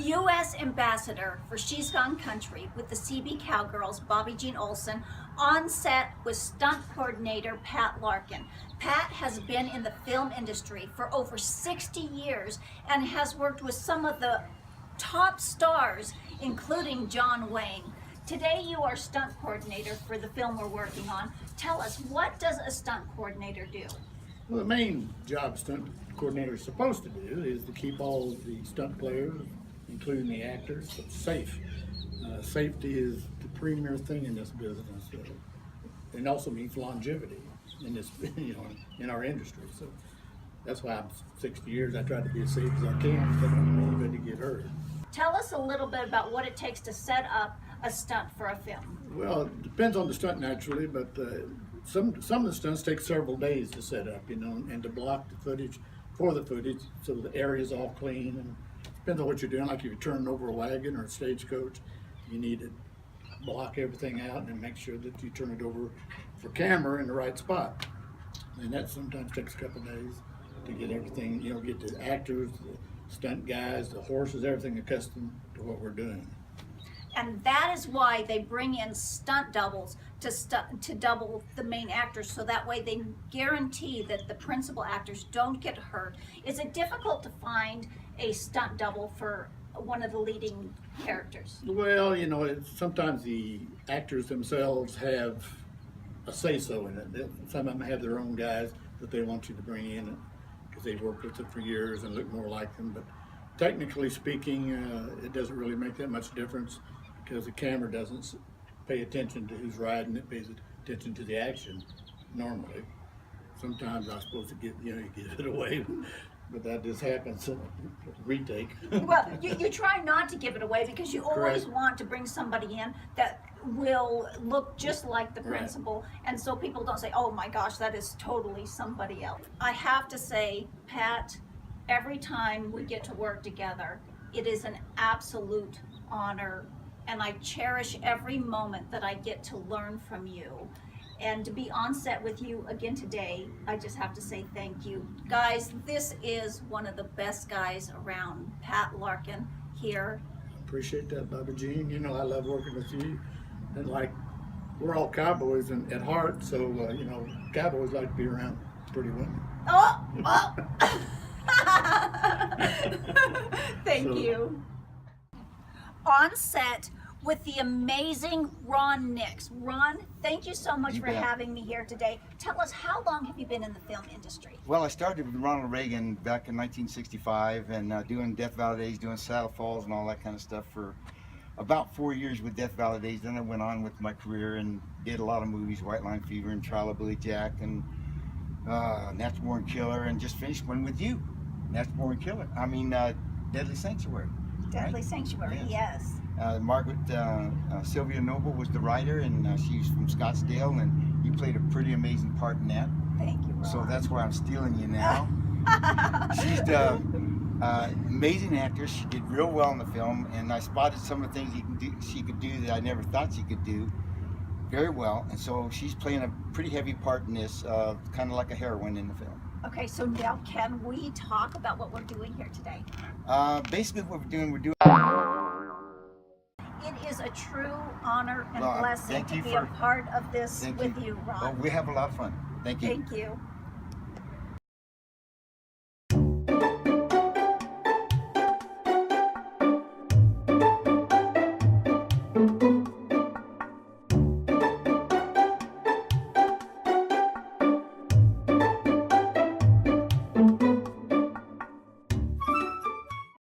U.S. Ambassador for She's Gone Country with the CB Cowgirls, Bobby Jean Olson, on set with stunt coordinator Pat Larkin. Pat has been in the film industry for over 60 years and has worked with some of the top stars, including John Wayne. Today you are stunt coordinator for the film we're working on. Tell us, what does a stunt coordinator do? Well, the main job stunt coordinator is supposed to do is to keep all of the stunt players, including the actors, safe. Safety is the premier thing in this business, and also means longevity in this, in our industry. So that's why I'm 60 years. I try to be as safe as I can, because I don't want anybody to get hurt. Tell us a little bit about what it takes to set up a stunt for a film. Well, it depends on the stunt naturally, but some of the stunts take several days to set up, and to block the footage for the footage so the area's all clean. And depends on what you're doing. Like if you're turning over a wagon or a stagecoach, you need to block everything out and make sure that you turn it over for camera in the right spot. And that sometimes takes a couple of days to get everything, get the actors, the stunt guys, the horses, everything accustomed to what we're doing. And that is why they bring in stunt doubles to double the main actors, so that way they guarantee that the principal actors don't get hurt. Is it difficult to find a stunt double for one of the leading characters? Well, sometimes the actors themselves have a say-so in it. Some of them have their own guys that they want you to bring in because they've worked with them for years and look more like them. But technically speaking, it doesn't really make that much difference, because the camera doesn't pay attention to who's riding, it pays attention to the action normally. Sometimes I'm supposed to give it away, but that just happens. Retake. Well, you try not to give it away, because you always Correct. want to bring somebody in that will look just like the Right. principal, and so people don't say, oh my gosh, that is totally somebody else. I have to say, Pat, every time we get to work together, it is an absolute honor, and I cherish every moment that I get to learn from you. And to be on set with you again today, I just have to say thank you. Guys, this is one of the best guys around, Pat Larkin here. Appreciate that, Bobby Jean. I love working with you. And we're all cowboys at heart, so cowboys like to be around pretty women. Oh! Thank So- you. On set with the amazing Ron Nix. Ron, thank you so much You for bet. having me here today. Tell us, how long have you been in the film industry? Well, I started with Ronald Reagan back in 1965 and doing Death Valley Days, doing Saddle Falls and all that kind of stuff for about 4 years with Death Valley Days. Then I went on with my career and did a lot of movies, White Line Fever and Trial of Billy Jack and Natural Born Killer, and just finished one with you, Natural Born Killer. Deadly Sanctuary. Deadly Right? Sanctuary, Yes. yes. Margaret Sylvia Noble was the writer, and she's from Scottsdale, and you played a pretty amazing part in that. Thank you, Ron. So that's why I'm stealing you now. She's the amazing actress. She did real well in the film, and I spotted some of the things she could do that I never thought she could do very well. And so she's playing a pretty heavy part in this, kind of like a heroine in the film. Okay, so now can we talk about what we're doing here today? Basically, what we're doing. It is a true honor and Well, blessing thank to you be for- a part of this Thank with you. you, Well, Ron. we have a lot of fun. Thank you. Thank you.